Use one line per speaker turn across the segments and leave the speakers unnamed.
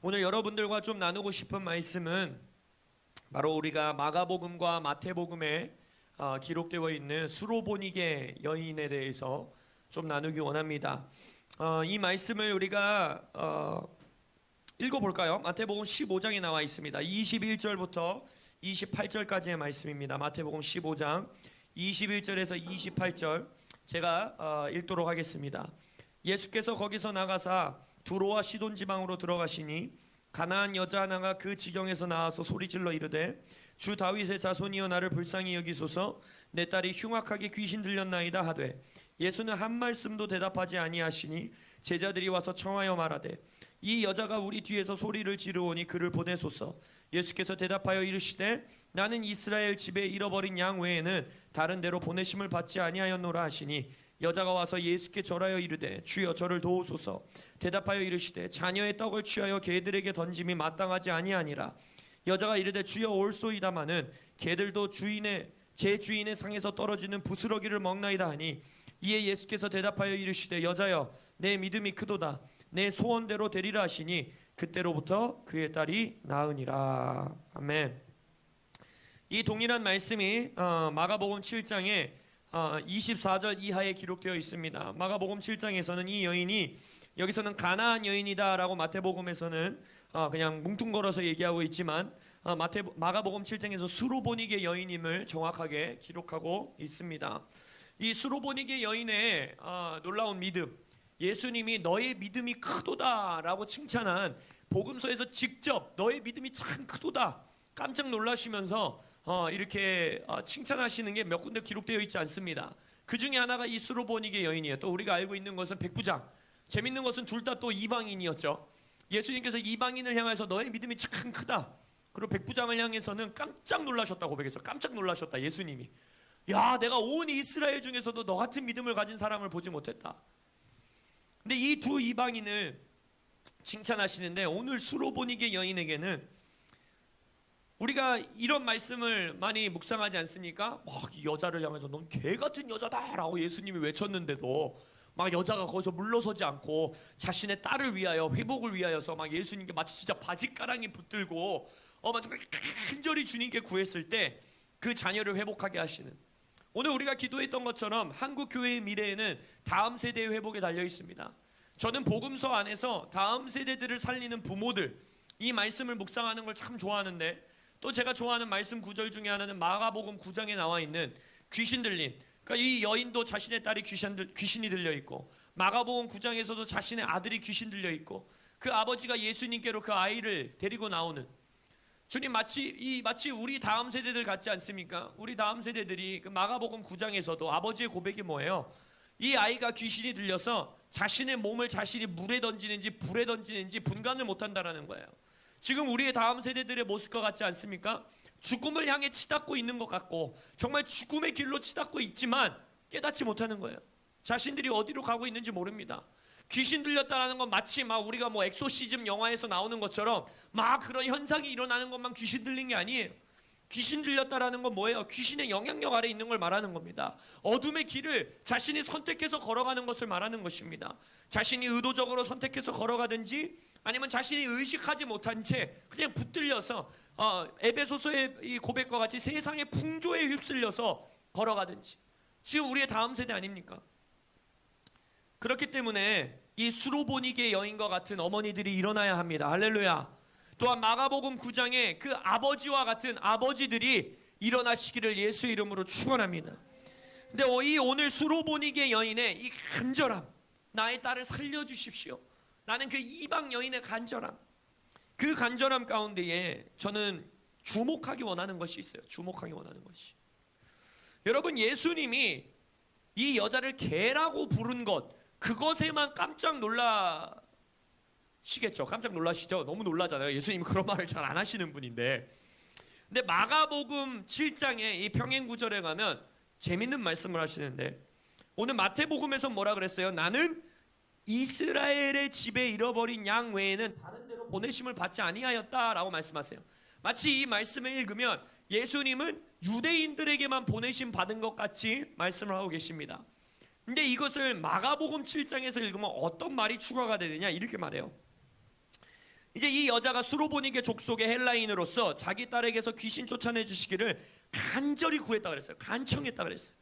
오늘 여러분들과 좀 나누고 싶은 말씀은 바로 우리가 마가복음과 마태복음에 기록되어 있는 수로보니게 여인에 대해서 좀 나누기 원합니다. 이 말씀을 우리가 읽어볼까요? 마태복음 15장에 나와 있습니다. 21절부터 28절까지의 말씀입니다. 마태복음 15장 21절에서 28절 제가 읽도록 하겠습니다. 예수께서 거기서 나가사 두로와 시돈 지방으로 들어가시니 가나안 여자 하나가 그 지경에서 나와서 소리질러 이르되 주 다윗의 자손이여 나를 불쌍히 여기소서 내 딸이 흉악하게 귀신 들렸나이다 하되 예수는 한 말씀도 대답하지 아니하시니 제자들이 와서 청하여 말하되 이 여자가 우리 뒤에서 소리를 지르오니 그를 보내소서. 예수께서 대답하여 이르시되 나는 이스라엘 집에 잃어버린 양 외에는 다른 데로 보내심을 받지 아니하였노라 하시니 여자가 와서 예수께 절하여 이르되 주여 저를 도우소서. 대답하여 이르시되 자녀의 떡을 취하여 개들에게 던짐이 마땅하지 아니하니라. 여자가 이르되 주여 올소이다마는 개들도 제 주인의 상에서 떨어지는 부스러기를 먹나이다 하니 이에 예수께서 대답하여 이르시되 여자여 내 믿음이 크도다 내 소원대로 되리라 하시니 그때로부터 그의 딸이 나으니라. 아멘. 이 동일한 말씀이 마가복음 7장에 24절 이하에 기록되어 있습니다. 마가복음 7장에서는 이 여인이 여기서는 가나안 여인이다 라고 마태복음에서는 그냥 뭉뚱거려서 얘기하고 있지만 마가복음 7장에서 수로보니게 여인임을 정확하게 기록하고 있습니다. 이 수로보니게 여인의 놀라운 믿음, 예수님이 너의 믿음이 크도다 라고 칭찬한 복음서에서 직접 너의 믿음이 참 크도다 깜짝 놀라시면서 이렇게 칭찬하시는 게 몇 군데 기록되어 있지 않습니다. 그 중에 하나가 이 수로보니게 여인이에요. 또 우리가 알고 있는 것은 백부장. 재밌는 것은 둘 다 또 이방인이었죠. 예수님께서 이방인을 향해서 너의 믿음이 참 크다. 그리고 백부장을 향해서는 깜짝 놀라셨다고 고백했어요. 깜짝 놀라셨다 예수님이. 야, 내가 온 이스라엘 중에서도 너 같은 믿음을 가진 사람을 보지 못했다. 근데 이 두 이방인을 칭찬하시는데 오늘 수로보니게 여인에게는 우리가 이런 말씀을 많이 묵상하지 않습니까? 막 이 여자를 향해서 넌 개 같은 여자다라고 예수님이 외쳤는데도 막 여자가 거기서 물러서지 않고 자신의 딸을 위하여 회복을 위하여서 막 예수님께 마치 진짜 바짓가랑이 붙들고 막 간절히 주님께 구했을 때 그 자녀를 회복하게 하시는, 오늘 우리가 기도했던 것처럼 한국 교회의 미래에는 다음 세대의 회복에 달려 있습니다. 저는 복음서 안에서 다음 세대들을 살리는 부모들 이 말씀을 묵상하는 걸 참 좋아하는데 또 제가 좋아하는 말씀 구절 중에 하나는 마가복음 9장에 나와 있는 귀신 들린, 그러니까 이 여인도 자신의 딸이 귀신이 들려 있고 마가복음 9장에서도 자신의 아들이 귀신 들려 있고 그 아버지가 예수님께로 그 아이를 데리고 나오는, 주님 마치 우리 다음 세대들 같지 않습니까? 우리 다음 세대들이 그 마가복음 9장에서도 아버지의 고백이 뭐예요? 이 아이가 귀신이 들려서 자신의 몸을 자신이 물에 던지는지 불에 던지는지 분간을 못한다라는 거예요. 지금 우리의 다음 세대들의 모습과 같지 않습니까? 죽음을 향해 치닫고 있는 것 같고 정말 죽음의 길로 치닫고 있지만 깨닫지 못하는 거예요. 자신들이 어디로 가고 있는지 모릅니다. 귀신 들렸다라는 건 마치 막 우리가 뭐 엑소시즘 영화에서 나오는 것처럼 막 그런 현상이 일어나는 것만 귀신 들린 게 아니에요. 귀신 들렸다라는 건 뭐예요? 귀신의 영향력 아래 있는 걸 말하는 겁니다. 어둠의 길을 자신이 선택해서 걸어가는 것을 말하는 것입니다. 자신이 의도적으로 선택해서 걸어가든지 아니면 자신이 의식하지 못한 채 그냥 붙들려서 에베소서의 이 고백과 같이 세상의 풍조에 휩쓸려서 걸어가든지, 지금 우리의 다음 세대 아닙니까? 그렇기 때문에 이 수로보니게 여인과 같은 어머니들이 일어나야 합니다. 할렐루야. 또한 마가복음 9장에 그 아버지와 같은 아버지들이 일어나시기를 예수 이름으로 축원합니다. 근데 이 오늘 수로보니게 여인의 이 간절함, 나의 딸을 살려주십시오 라는 그 이방 여인의 간절함, 그 간절함 가운데에 저는 주목하기 원하는 것이 있어요. 주목하기 원하는 것이, 여러분 예수님이 이 여자를 개라고 부른 것, 그것에만 깜짝 놀라시겠죠. 깜짝 놀라시죠. 너무 놀라잖아요. 예수님 그런 말을 잘 안 하시는 분인데. 근데 마가복음 7장에 이 평행구절에 가면 재밌는 말씀을 하시는데 오늘 마태복음에서 뭐라 그랬어요? 나는 이스라엘의 집에 잃어버린 양 외에는 다른 데로 보내심을 받지 아니하였다라고 말씀하세요. 마치 이 말씀을 읽으면 예수님은 유대인들에게만 보내심 받은 것 같이 말씀을 하고 계십니다. 근데 이것을 마가복음 7장에서 읽으면 어떤 말이 추가가 되느냐, 이렇게 말해요. 이제 근데 이 여자가 수로보니게 족속의 헬라인으로서 자기 딸에게서 귀신 쫓아내 주시기를 간절히 구했다 그랬어요. 간청했다 그랬어요.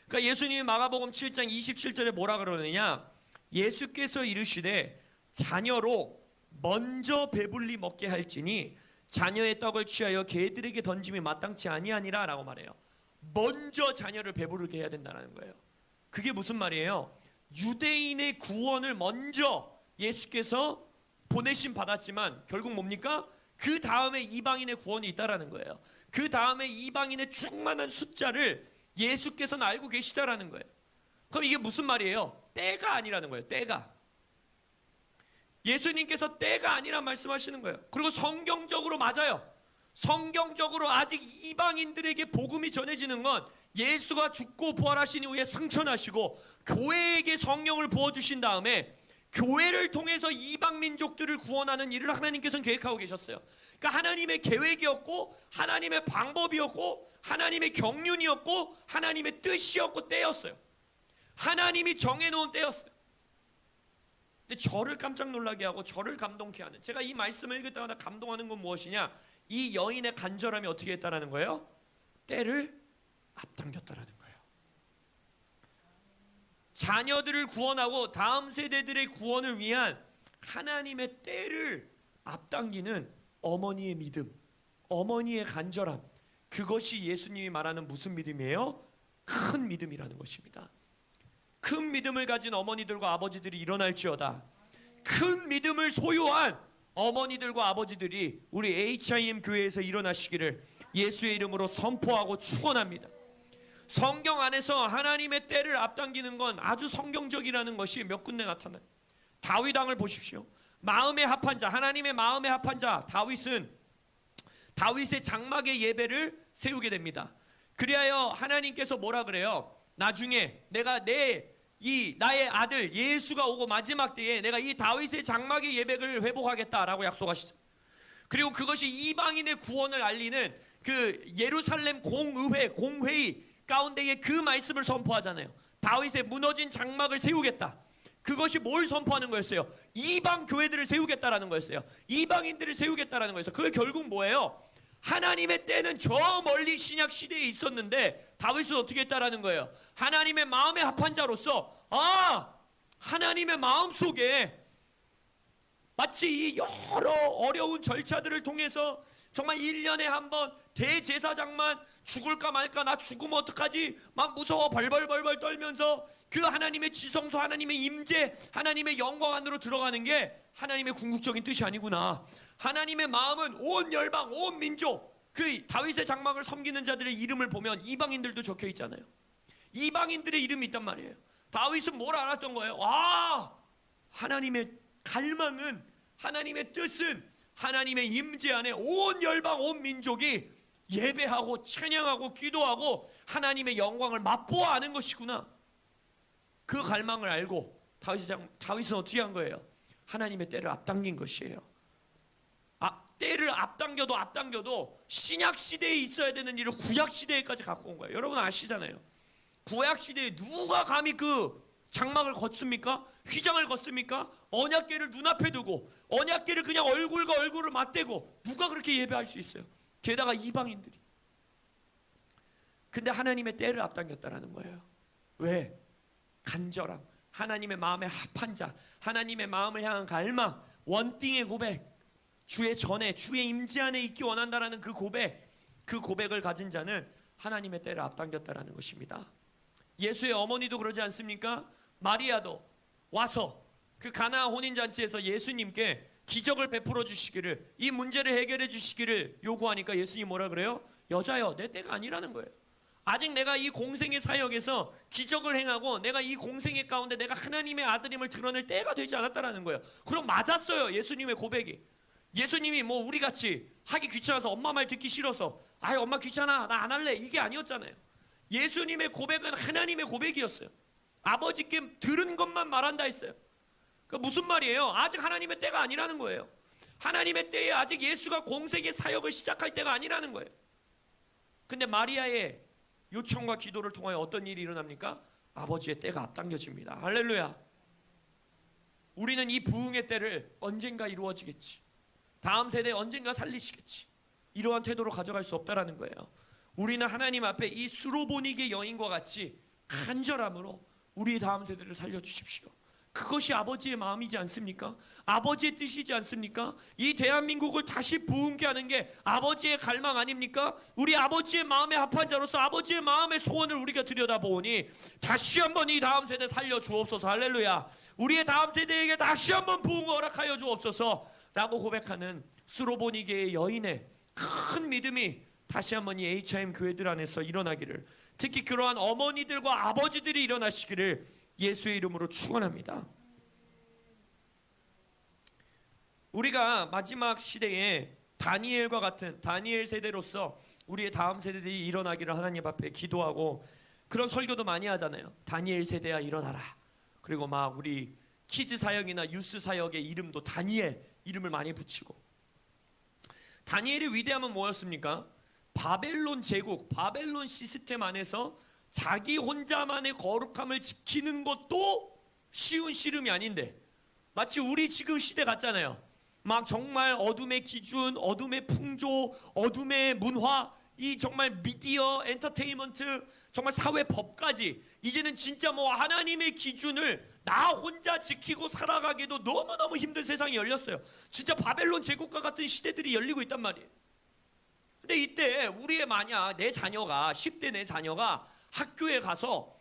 그러니까 예수님이 마가복음 7장 27절에 뭐라 그러느냐, 예수께서 이르시되 자녀로 먼저 배불리 먹게 할지니 자녀의 떡을 취하여 개들에게 던짐이 마땅치 아니하니라 라고 말해요. 먼저 자녀를 배부르게 해야 된다는 거예요. 그게 무슨 말이에요? 유대인의 구원을 먼저 예수께서 보내심 받았지만 결국 뭡니까? 그 다음에 이방인의 구원이 있다라는 거예요. 그 다음에 이방인의 충만한 숫자를 예수께서는 알고 계시다라는 거예요. 그럼 이게 무슨 말이에요? 때가 아니라는 거예요. 때가. 예수님께서 때가 아니란 말씀하시는 거예요. 그리고 성경적으로 맞아요. 성경적으로 아직 이방인들에게 복음이 전해지는 건 예수가 죽고 부활하신 이후에 승천하시고 교회에게 성령을 부어주신 다음에 교회를 통해서 이방 민족들을 구원하는 일을 하나님께서는 계획하고 계셨어요. 그러니까 하나님의 계획이었고 하나님의 방법이었고 하나님의 경륜이었고 하나님의 뜻이었고 때였어요. 하나님이 정해놓은 때였어요. 근데 저를 깜짝 놀라게 하고 저를 감동케 하는, 제가 이 말씀을 읽을 때마다 감동하는 건 무엇이냐, 이 여인의 간절함이 어떻게 했다라는 거예요? 때를 앞당겼다라는 거예요. 자녀들을 구원하고 다음 세대들의 구원을 위한 하나님의 때를 앞당기는 어머니의 믿음, 어머니의 간절함, 그것이 예수님이 말하는 무슨 믿음이에요? 큰 믿음이라는 것입니다. 큰 믿음을 가진 어머니들과 아버지들이 일어날지어다. 큰 믿음을 소유한 어머니들과 아버지들이 우리 HIM 교회에서 일어나시기를 예수의 이름으로 선포하고 축원합니다. 성경 안에서 하나님의 때를 앞당기는 건 아주 성경적이라는 것이 몇 군데 나타나요. 다윗 왕을 보십시오. 마음에 합한 자, 하나님의 마음에 합한 자 다윗은 다윗의 장막의 예배를 세우게 됩니다. 그리하여 하나님께서 뭐라 그래요? 나중에 내가 나의 아들 예수가 오고 마지막 때에 내가 이 다윗의 장막의 예배를 회복하겠다라고 약속하시죠. 그리고 그것이 이방인의 구원을 알리는 그 예루살렘 공회의 가운데에 그 말씀을 선포하잖아요. 다윗의 무너진 장막을 세우겠다. 그것이 뭘 선포하는 거였어요? 이방 교회들을 세우겠다라는 거였어요. 이방인들을 세우겠다라는 거였어요. 그게 결국 뭐예요? 하나님의 때는 저 멀리 신약 시대에 있었는데 다윗은 어떻게 했다라는 거예요? 하나님의 마음에 합한 자로서 하나님의 마음 속에 마치 이 여러 어려운 절차들을 통해서 정말 1년에 한 번 대제사장만 죽을까 말까, 나 죽으면 어떡하지 막 무서워 벌벌 떨면서 그 하나님의 지성소, 하나님의 임재, 하나님의 영광 안으로 들어가는 게 하나님의 궁극적인 뜻이 아니구나. 하나님의 마음은 온 열방, 온 민족, 그 다윗의 장막을 섬기는 자들의 이름을 보면 이방인들도 적혀 있잖아요. 이방인들의 이름이 있단 말이에요. 다윗은 뭘 알았던 거예요? 하나님의 갈망은, 하나님의 뜻은 하나님의 임재 안에 온 열방, 온 민족이 예배하고 찬양하고 기도하고 하나님의 영광을 맛보아 아는 것이구나. 그 갈망을 알고 다윗은 어떻게 한 거예요? 하나님의 때를 앞당긴 것이에요. 때를 앞당겨도 신약 시대에 있어야 되는 일을 구약 시대에까지 갖고 온 거예요. 여러분 아시잖아요. 구약 시대에 누가 감히 그 장막을 걷습니까? 휘장을 걷습니까? 언약궤를 눈앞에 두고 언약궤를 그냥 얼굴과 얼굴을 맞대고 누가 그렇게 예배할 수 있어요? 게다가 이방인들이. 근데 하나님의 때를 앞당겼다라는 거예요. 왜? 간절함, 하나님의 마음에 합한 자, 하나님의 마음을 향한 갈망, 원띵의 고백, 주의 전에, 주의 임재 안에 있기 원한다라는 그 고백을 가진 자는 하나님의 때를 앞당겼다라는 것입니다. 예수의 어머니도 그러지 않습니까? 마리아도 와서 그 가나 혼인잔치에서 예수님께 기적을 베풀어 주시기를, 이 문제를 해결해 주시기를 요구하니까 예수님 뭐라 그래요? 여자여, 내 때가 아니라는 거예요. 아직 내가 이 공생의 사역에서 기적을 행하고 내가 이 공생의 가운데 내가 하나님의 아들임을 드러낼 때가 되지 않았다라는 거예요. 그럼 맞았어요, 예수님의 고백이. 예수님이 뭐 우리같이 하기 귀찮아서 엄마 말 듣기 싫어서 엄마 귀찮아 나 안 할래 이게 아니었잖아요. 예수님의 고백은 하나님의 고백이었어요. 아버지께 들은 것만 말한다 했어요. 그 무슨 말이에요? 아직 하나님의 때가 아니라는 거예요. 하나님의 때에 아직 예수가 공생의 사역을 시작할 때가 아니라는 거예요. 근데 마리아의 요청과 기도를 통하여 어떤 일이 일어납니까? 아버지의 때가 앞당겨집니다. 할렐루야. 우리는 이 부흥의 때를 언젠가 이루어지겠지. 다음 세대 언젠가 살리시겠지. 이러한 태도로 가져갈 수 없다라는 거예요. 우리는 하나님 앞에 이 수로보니게 여인과 같이 간절함으로 우리 다음 세대를 살려주십시오. 그것이 아버지의 마음이지 않습니까? 아버지의 뜻이지 않습니까? 이 대한민국을 다시 부흥케 하는 게 아버지의 갈망 아닙니까? 우리 아버지의 마음에 합한 자로서 아버지의 마음의 소원을 우리가 들여다보니 다시 한번 이 다음 세대 살려주옵소서. 할렐루야. 우리의 다음 세대에게 다시 한번 부흥을 허락하여 주옵소서 라고 고백하는 수로보니게의 여인의 큰 믿음이 다시 한번 이 HIM 교회들 안에서 일어나기를, 특히 그러한 어머니들과 아버지들이 일어나시기를 예수의 이름으로 축원합니다. 우리가 마지막 시대에 다니엘과 같은 다니엘 세대로서 우리의 다음 세대들이 일어나기를 하나님 앞에 기도하고 그런 설교도 많이 하잖아요. 다니엘 세대야 일어나라. 그리고 막 우리 키즈 사역이나 유스 사역의 이름도 다니엘 이름을 많이 붙이고. 다니엘의 위대함은 뭐였습니까? 바벨론 제국, 바벨론 시스템 안에서 자기 혼자만의 거룩함을 지키는 것도 쉬운 씨름이 아닌데, 마치 우리 지금 시대 같잖아요. 막 정말 어둠의 기준, 어둠의 풍조, 어둠의 문화, 이 정말 미디어, 엔터테인먼트, 정말 사회 법까지 이제는 진짜 뭐 하나님의 기준을 나 혼자 지키고 살아가기도 너무너무 힘든 세상이 열렸어요. 진짜 바벨론 제국과 같은 시대들이 열리고 있단 말이에요. 근데 이때 우리의 만약 내 자녀가 10대 내 자녀가 학교에 가서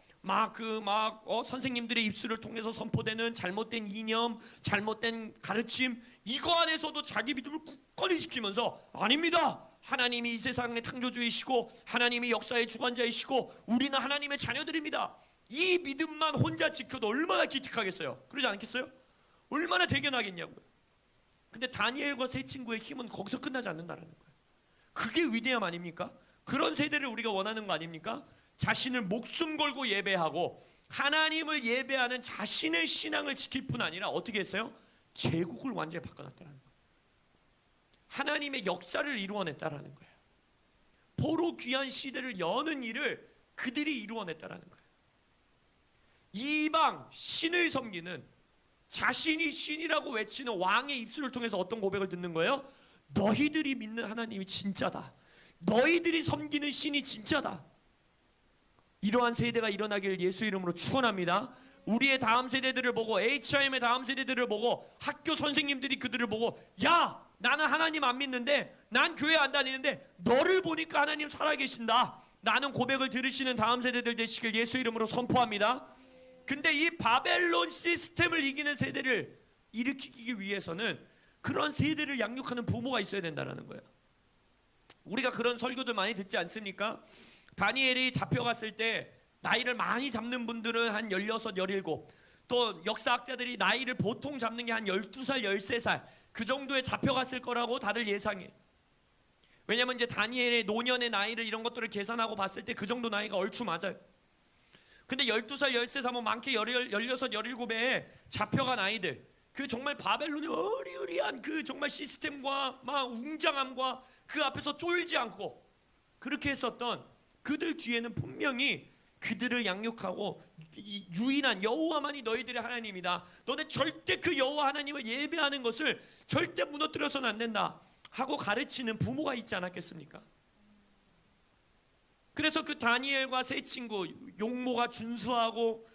선생님들의 입술을 통해서 선포되는 잘못된 이념, 잘못된 가르침, 이거 안에서도 자기 믿음을 굳건히 지키면서 아닙니다. 하나님이 이 세상의 창조주이시고 하나님이 역사의 주관자이시고 우리는 하나님의 자녀들입니다. 이 믿음만 혼자 지켜도 얼마나 기특하겠어요. 그러지 않겠어요? 얼마나 대견하겠냐고요. 근데 다니엘과 세 친구의 힘은 거기서 끝나지 않는다는 거예요. 그게 위대함 아닙니까? 그런 세대를 우리가 원하는 거 아닙니까? 자신을 목숨 걸고 예배하고 하나님을 예배하는 자신의 신앙을 지킬 뿐 아니라 어떻게 했어요? 제국을 완전히 바꿔놨다는 거예요. 하나님의 역사를 이루어냈다라는 거예요. 포로 귀한 시대를 여는 일을 그들이 이루어냈다라는 거예요. 이방 신을 섬기는, 자신이 신이라고 외치는 왕의 입술을 통해서 어떤 고백을 듣는 거예요? 너희들이 믿는 하나님이 진짜다. 너희들이 섬기는 신이 진짜다. 이러한 세대가 일어나기를 예수 이름으로 축원합니다. 우리의 다음 세대들을 보고, HIM의 다음 세대들을 보고, 학교 선생님들이 그들을 보고, 야, 나는 하나님 안 믿는데, 난 교회 안 다니는데 너를 보니까 하나님 살아계신다. 나는 고백을 들으시는 다음 세대들 되시길 예수 이름으로 선포합니다. 근데 이 바벨론 시스템을 이기는 세대를 일으키기 위해서는 그런 세대를 양육하는 부모가 있어야 된다는 거예요. 우리가 그런 설교들 많이 듣지 않습니까? 다니엘이 잡혀갔을 때 나이를 많이 잡는 분들은 한 16, 17, 또 역사학자들이 나이를 보통 잡는 게 한 12살, 13살 그 정도에 잡혀갔을 거라고 다들 예상해. 왜냐면 이제 다니엘의 노년의 나이를 이런 것들을 계산하고 봤을 때 그 정도 나이가 얼추 맞아요. 근데 12살, 13살, 뭐 많게 16, 17에 잡혀간 아이들, 그 정말 바벨론의 어리어리한 그 정말 시스템과 막 웅장함과 그 앞에서 쫄지 않고 그렇게 했었던 그들 뒤에는 분명히 그들을 양육하고 유일한 여호와만이 너희들의 하나님이다. 너네 절대 그 여호와 하나님을 예배하는 것을 절대 무너뜨려서는 안 된다 하고 가르치는 부모가 있지 않았겠습니까? 그래서 그 다니엘과 세 친구 용모가 준수하고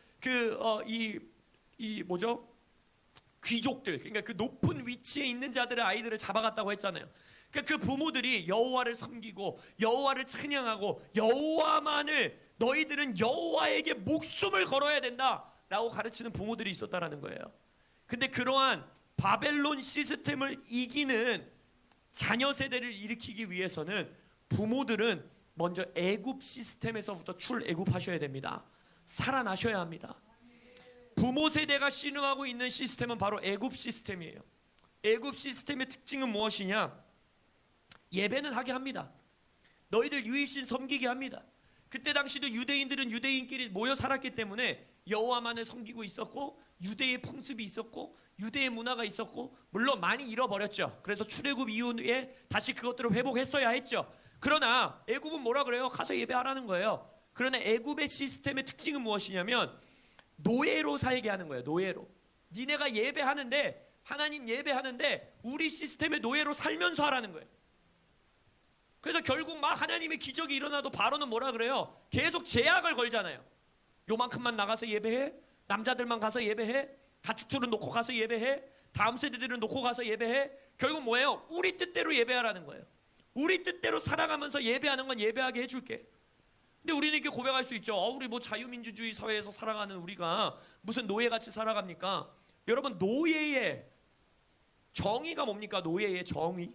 귀족들, 그러니까 그 높은 위치에 있는 자들의 아이들을 잡아갔다고 했잖아요. 그러니까 그 부모들이 여호와를 섬기고 여호와를 찬양하고 여호와만을, 너희들은 여호와에게 목숨을 걸어야 된다라고 가르치는 부모들이 있었다라는 거예요. 근데 그러한 바벨론 시스템을 이기는 자녀 세대를 일으키기 위해서는 부모들은 먼저 애굽 시스템에서부터 출애굽하셔야 됩니다. 살아나셔야 합니다. 부모 세대가 신흥하고 있는 시스템은 바로 애굽 시스템이에요. 애굽 시스템의 특징은 무엇이냐? 예배는 하게 합니다. 너희들 유일신 섬기게 합니다. 그때 당시도 유대인들은 유대인끼리 모여 살았기 때문에 여호와만을 섬기고 있었고 유대의 풍습이 있었고 유대의 문화가 있었고, 물론 많이 잃어버렸죠. 그래서 출애굽 이후에 다시 그것들을 회복했어야 했죠. 그러나 애굽은 뭐라 그래요? 가서 예배하라는 거예요. 그러나 애굽의 시스템의 특징은 무엇이냐면 노예로 살게 하는 거예요. 노예로. 니네가 예배하는데 하나님 예배하는데 우리 시스템의 노예로 살면서 하라는 거예요. 그래서 결국 막 하나님의 기적이 일어나도 바로는 뭐라 그래요? 계속 제약을 걸잖아요. 요만큼만 나가서 예배해? 남자들만 가서 예배해? 가축들은 놓고 가서 예배해? 다음 세대들은 놓고 가서 예배해? 결국 뭐예요? 우리 뜻대로 예배하라는 거예요. 우리 뜻대로 살아가면서 예배하는 건 예배하게 해줄게. 근데 우리는 이렇게 고백할 수 있죠. 우리 뭐 자유민주주의 사회에서 살아가는 우리가 무슨 노예같이 살아갑니까? 여러분, 노예의 정의가 뭡니까? 노예의 정의.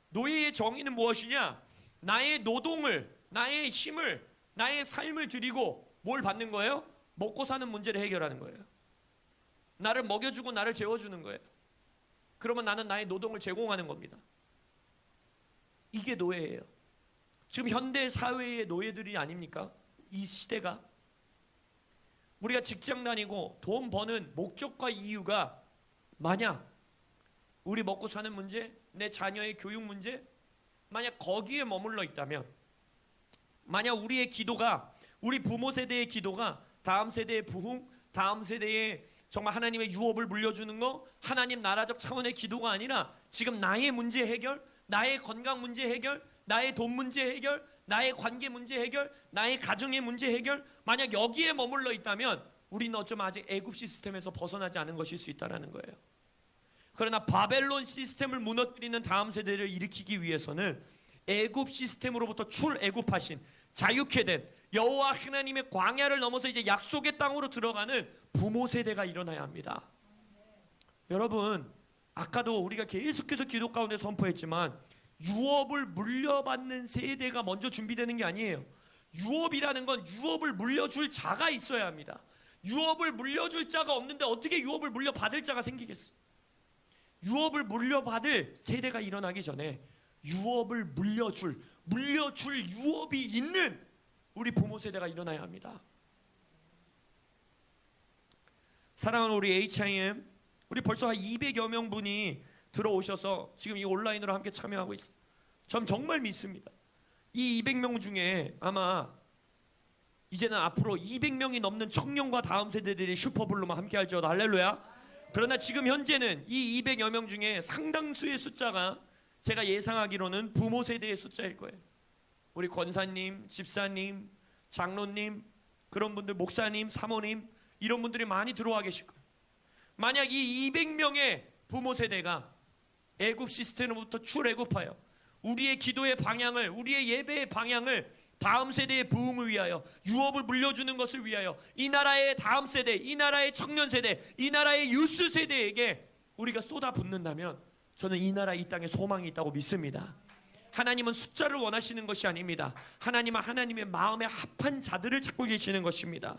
노예의 정의는 무엇이냐? 나의 노동을, 나의 힘을, 나의 삶을 드리고 뭘 받는 거예요? 먹고 사는 문제를 해결하는 거예요. 나를 먹여주고 나를 재워주는 거예요. 그러면 나는 나의 노동을 제공하는 겁니다. 이게 노예예요. 지금 현대 사회의 노예들이 아닙니까? 이 시대가. 우리가 직장 다니고 돈 버는 목적과 이유가 만약 우리 먹고 사는 문제, 내 자녀의 교육 문제, 만약 거기에 머물러 있다면, 만약 우리의 기도가, 우리 부모 세대의 기도가 다음 세대의 부흥, 다음 세대의 정말 하나님의 유업을 물려주는 거, 하나님 나라적 차원의 기도가 아니라 지금 나의 문제 해결, 나의 건강 문제 해결, 나의 돈 문제 해결, 나의 관계 문제 해결, 나의 가정의 문제 해결, 만약 여기에 머물러 있다면 우리는 어쩌면 아직 애굽 시스템에서 벗어나지 않은 것일 수 있다는 거예요. 그러나 바벨론 시스템을 무너뜨리는 다음 세대를 일으키기 위해서는 애굽 시스템으로부터 출애굽하신 자유케 된 여호와 하나님의 광야를 넘어서 이제 약속의 땅으로 들어가는 부모 세대가 일어나야 합니다. 여러분, 아까도 우리가 계속해서 기도 가운데 선포했지만 유업을 물려받는 세대가 먼저 준비되는 게 아니에요. 유업이라는 건 유업을 물려줄 자가 있어야 합니다. 유업을 물려줄 자가 없는데 어떻게 유업을 물려받을 자가 생기겠어요? 유업을 물려받을 세대가 일어나기 전에 유업을 물려줄 유업이 있는 우리 부모 세대가 일어나야 합니다. 사랑하는 우리 HIM, 우리 벌써 한 200여 명분이 들어오셔서 지금 이 온라인으로 함께 참여하고 있어요. 전 정말 믿습니다. 이 200명 중에 아마 이제는 앞으로 200명이 넘는 청년과 다음 세대들이 슈퍼블루만 함께 할지어도 할렐루야. 그러나 지금 현재는 이 200여 명 중에 상당수의 숫자가 제가 예상하기로는 부모 세대의 숫자일 거예요. 우리 권사님, 집사님, 장로님, 그런 분들, 목사님, 사모님, 이런 분들이 많이 들어와 계실 거예요. 만약 이 200명의 부모 세대가 애굽 시스템으로부터 출애굽하여 우리의 기도의 방향을, 우리의 예배의 방향을 다음 세대의 부흥을 위하여, 유업을 물려주는 것을 위하여, 이 나라의 다음 세대, 이 나라의 청년 세대, 이 나라의 유스 세대에게 우리가 쏟아붓는다면 저는 이 나라, 이 땅에 소망이 있다고 믿습니다. 하나님은 숫자를 원하시는 것이 아닙니다. 하나님은 하나님의 마음에 합한 자들을 찾고 계시는 것입니다.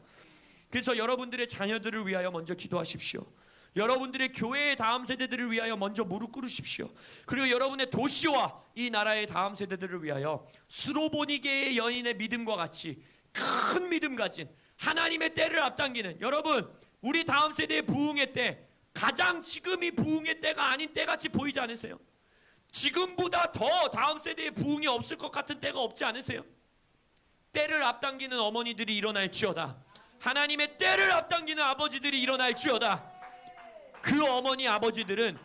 그래서 여러분들의 자녀들을 위하여 먼저 기도하십시오. 여러분들의 교회의 다음 세대들을 위하여 먼저 무릎 꿇으십시오. 그리고 여러분의 도시와 이 나라의 다음 세대들을 위하여 수로보니게의 여인의 믿음과 같이 큰 믿음 가진 하나님의 때를 앞당기는, 여러분, 우리 다음 세대의 부흥의 때, 가장 지금이 부흥의 때가 아닌 때같이 보이지 않으세요? 지금보다 더 다음 세대의 부흥이 없을 것 같은 때가 없지 않으세요? 때를 앞당기는 어머니들이 일어날지어다. 하나님의 때를 앞당기는 아버지들이 일어날지어다. 그 어머니 아버지들은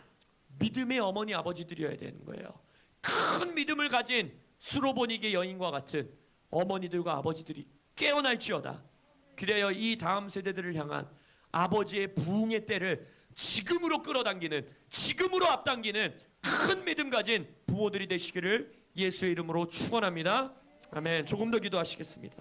믿음의 어머니 아버지들이어야 되는 거예요. 큰 믿음을 가진 수로보니게 여인과 같은 어머니들과 아버지들이 깨어날지어다. 그래야 이 다음 세대들을 향한 아버지의 부흥의 때를 지금으로 끌어당기는, 지금으로 앞당기는 큰 믿음 가진 부모들이 되시기를 예수의 이름으로 축원합니다. 아멘. 조금 더 기도하시겠습니다.